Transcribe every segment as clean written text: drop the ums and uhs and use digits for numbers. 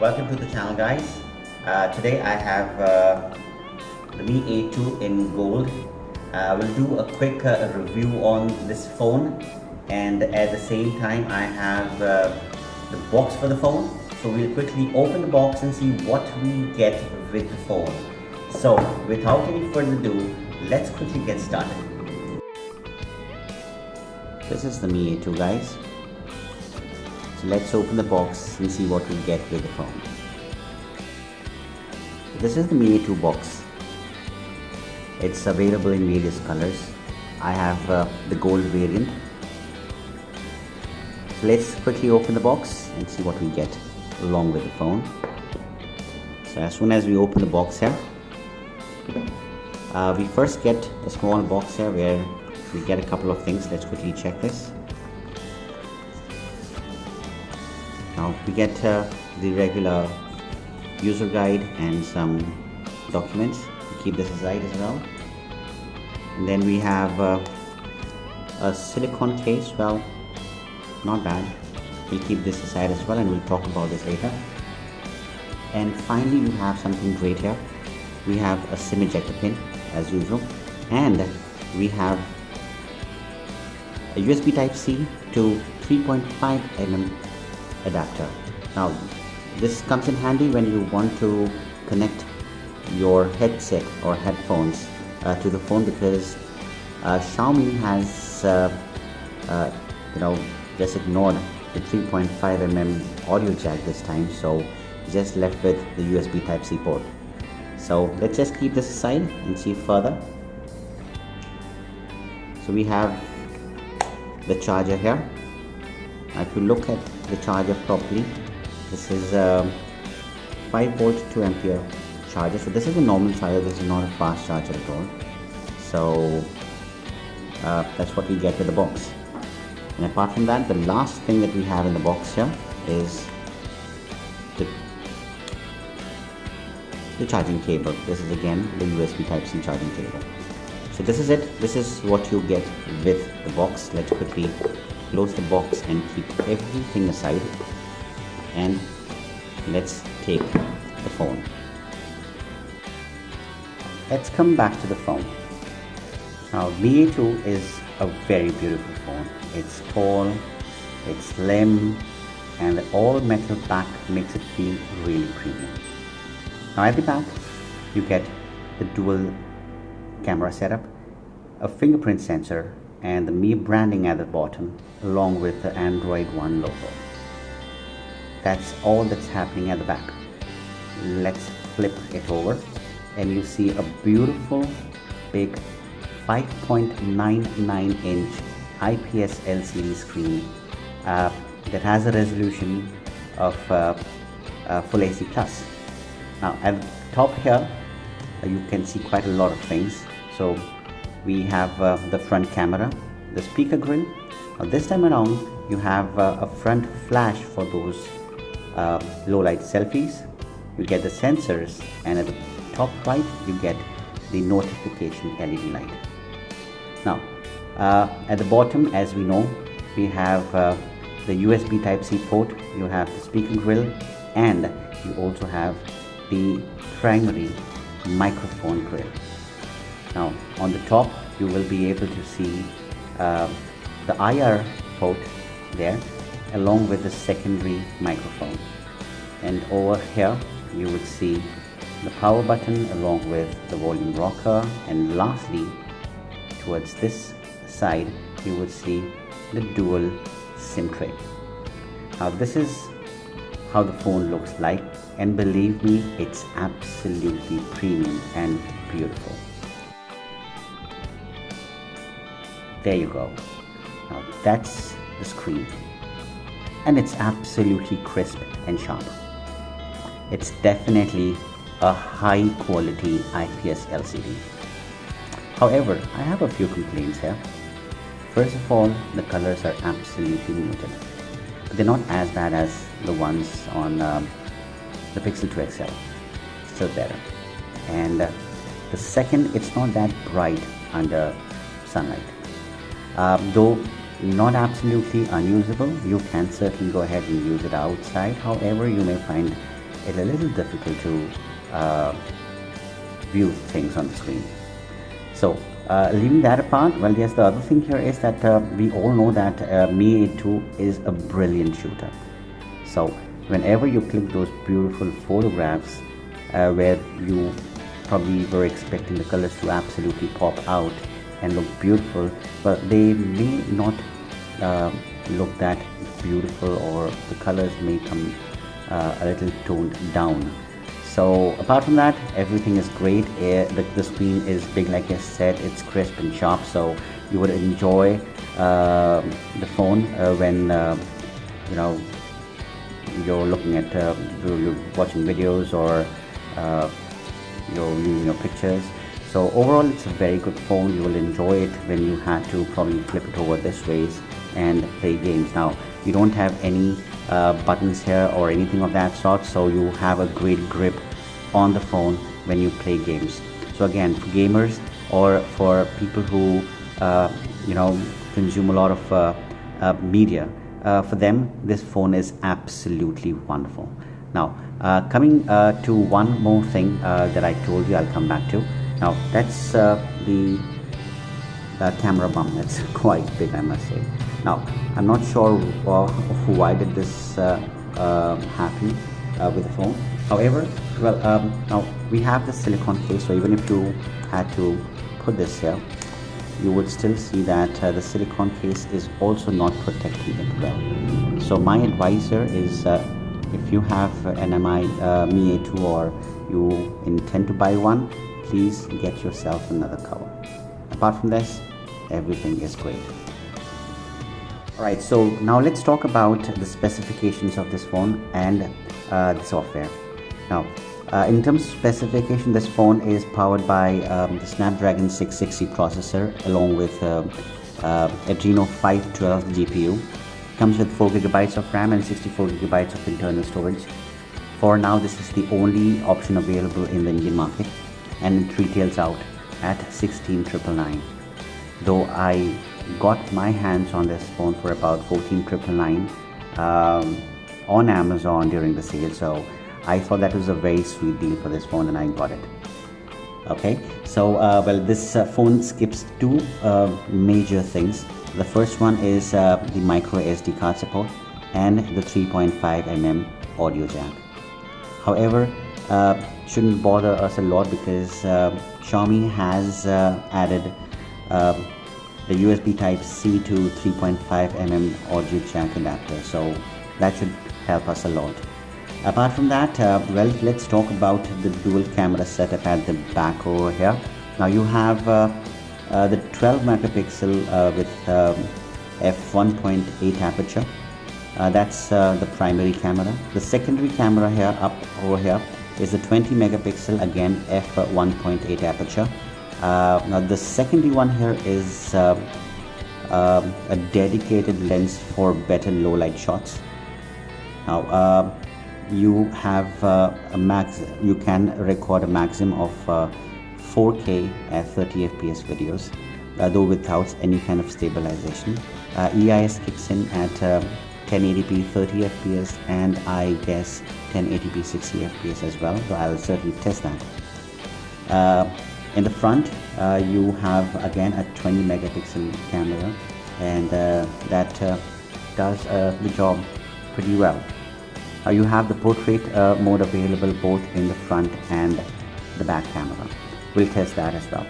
Welcome to the channel, guys. Today I have the Mi A2 in gold. We'll do a quick review on this phone, and at the same time I have the box for the phone. So we'll quickly open the box and see what we get with the phone. So without any further ado, let's quickly get started. This is the Mi A2, guys. So let's open the box and see what we get with the phone. This is the Mi A2 box. It's available in various colors. I have the gold variant. So let's quickly open the box and see what we get along with the phone. So as soon as we open the box here, we first get a small box here where we get a couple of things. Let's quickly check this. Now we get the regular user guide and some documents. We keep this aside as well. And then we have a silicone case. Well, not bad. We'll keep this aside as well, and we'll talk about this later. And finally, we have something great here. We have a SIM ejector pin as usual, and we have a USB Type-C to 3.5mm adapter. Now this comes in handy when you want to connect your headset or headphones to the phone, because Xiaomi has just ignored the 3.5mm audio jack this time, so just left with the USB Type-C port. So let's just keep this aside and see further. So we have the charger here. Now if you look at the charger properly, this is a 5V 2A charger. So this is a normal charger, this is not a fast charger at all. So that's what we get with the box. And apart from that, the last thing that we have in the box here is the charging cable. This is again the USB Type-C charging cable. So this is it. This is what you get with the box. Let's quickly close the box and keep everything aside, and let's take the phone. Let's come back to the phone. Now Mi A2 is a very beautiful phone. It's tall, it's slim, and the all metal back makes it feel really premium. Now at the back you get the dual camera setup, a fingerprint sensor, and the Mi branding at the bottom, along with the Android One logo. That's all that's happening at the back. Let's flip it over, and you see a beautiful big 5.99-inch IPS LCD screen that has a resolution of Full HD Plus. Now at the top here, you can see quite a lot of things. So we have the front camera, the speaker grill. Now this time around you have a front flash for those low light selfies. You get the sensors, and at the top right you get the notification LED light. Now at the bottom, as we know, we have the USB Type-C port, you have the speaker grill, and you also have the primary microphone grill. Now on the top you will be able to see the IR port there, along with the secondary microphone, and over here you would see the power button along with the volume rocker, and lastly towards this side you would see the dual SIM tray. Now this is how the phone looks like, and believe me, it's absolutely premium and beautiful. There you go. Now that's the screen, and it's absolutely crisp and sharp. It's definitely a high quality IPS LCD. However, I have a few complaints here. First of all, the colors are absolutely muted. They're not as bad as the ones on the Pixel 2 XL. Still better. And the second, it's not that bright under sunlight. Though not absolutely unusable, you can certainly go ahead and use it outside. However, you may find it's a little difficult to view things on the screen. So leaving that apart, well, yes, the other thing here is that we all know that Mi 8 is a brilliant shooter. So whenever you click those beautiful photographs where you probably were expecting the colors to absolutely pop out and look beautiful, but they may not look that beautiful, or the colors may come a little toned down. So apart from that, everything is great. The screen is big, like I said, it's crisp and sharp, so you would enjoy the phone when you know, you're looking at you're watching videos, or you're viewing your pictures. So overall, it's a very good phone. You will enjoy it when you have to probably flip it over this ways and play games. Now, you don't have any buttons here or anything of that sort, so you have a great grip on the phone when you play games. So again, for gamers or for people who you know, consume a lot of media, for them this phone is absolutely wonderful. Now coming to one more thing that I told you I'll come back to. Now that's the camera bump. That's quite big, I must say. Now I'm not sure why did this happen with the phone. However, well, now we have the silicone case, so even if you had to put this here, you would still see that the silicone case is also not protecting it well. So my advice here is if you have an Mi 8 or you intend to buy one, please get yourself another cover. Apart from this, everything is great. Alright, so now let's talk about the specifications of this phone and the software. Now, in terms of specification, this phone is powered by the Snapdragon 660 processor along with Adreno 512 GPU. Comes with 4 GB of RAM and 64 GB of internal storage. For now, this is the only option available in the Indian market, and it retails out at 16,999. Though I got my hands on this phone for about 14,999 on Amazon during the sale, so I thought that was a very sweet deal for this phone and I got it. Okay, so well, this phone skips two major things. The first one is the micro SD card support and the 3.5mm audio jack. However, shouldn't bother us a lot because Xiaomi has added the USB Type-C to 3.5mm audio jack adapter, so that should help us a lot. Apart from that, well, let's talk about the dual camera setup at the back over here. Now you have the 12 megapixel with f1.8 aperture. That's the primary camera. The secondary camera here over here is a 20 megapixel, again f1.8 aperture. Now the secondary one here is a dedicated lens for better low light shots. Now you have you can record a maximum of 4K at 30 FPS videos, though without any kind of stabilization. EIS kicks in at 1080p 30 FPS and I guess 1080p 60 FPS as well, so I'll certainly test that. In the front you have again a 20 megapixel camera, and that does the job pretty well. You have the portrait mode available both in the front and the back camera. We'll test that as well.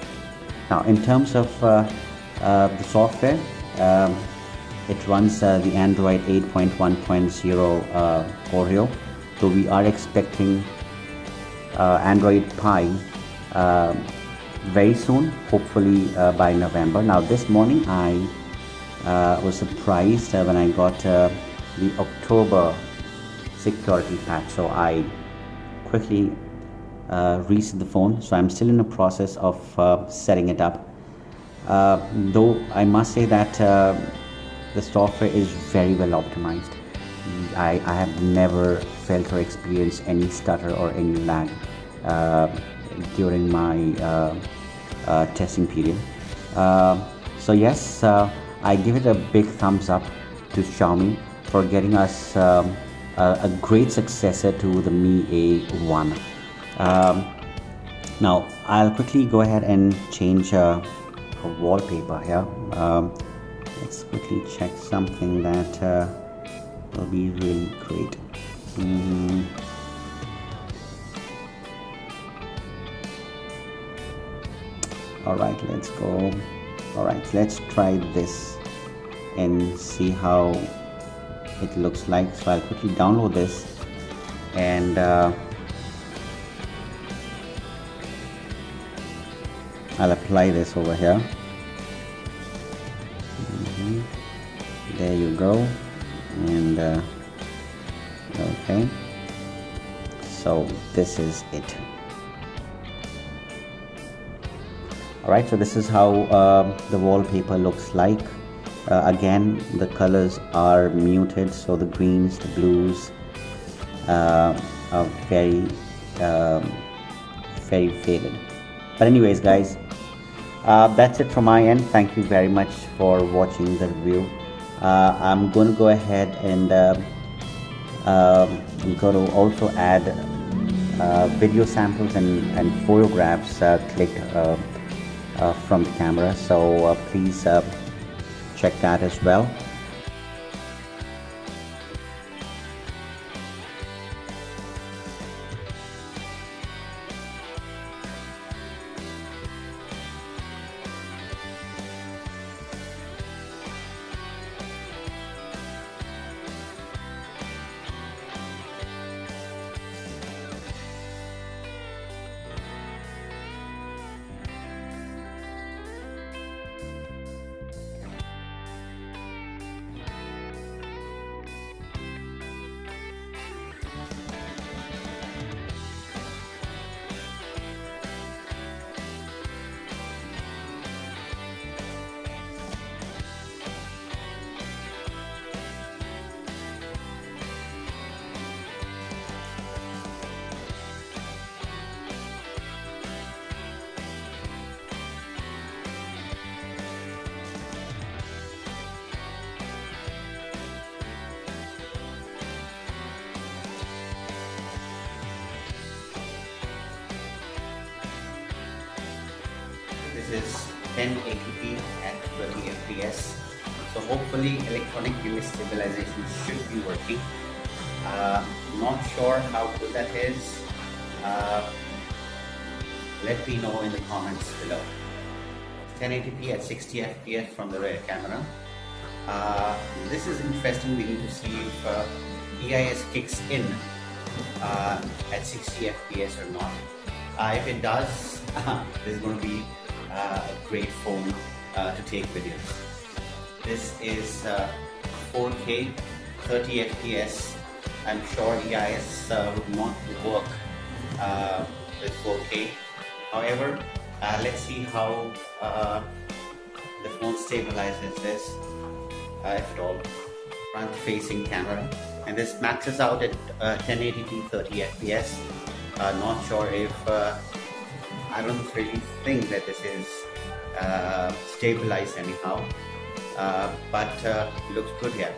Now in terms of the software, it runs the Android 8.1.0 Oreo, so we are expecting Android Pie very soon, hopefully by November. Now this morning I was surprised when I got the October security patch, so I quickly reset the phone. So I'm still in the process of setting it up, though I must say that the software is very well optimized. I have never felt or experienced any stutter or any lag during my testing period. So yes, I give it a big thumbs up to Xiaomi for getting us a great successor to the Mi A1. Now I'll quickly go ahead and change a wallpaper here. Let's quickly check something that will be really great. Alright, let's go. Alright, let's try this and see how it looks like. So I'll quickly download this and I'll apply this over here. There you go. And okay, so this is it. Alright, so this is how the wallpaper looks like. Again, the colors are muted, so the greens, the blues are very faded. But anyways guys, that's it from my end. Thank you very much for watching the review. I'm going to go ahead and I'm going to also add video samples and photographs clicked from the camera, so please check that as well. This is 1080p at 30 fps. So hopefully electronic image stabilization should be working. Not sure how good that is. Let me know in the comments below. 1080p at 60 fps from the rear camera. This is interesting. We need to see if EIS kicks in at 60 fps or not. If it does, this is going to be a great phone to take videos. This is 4K 30 fps. I'm sure EIS would not work with 4K. However, let's see how the phone stabilizes this, if at all. Front facing camera, and this maxes out at 1080p 30 fps. Not sure if I don't really think that this is stabilized anyhow, but looks good here.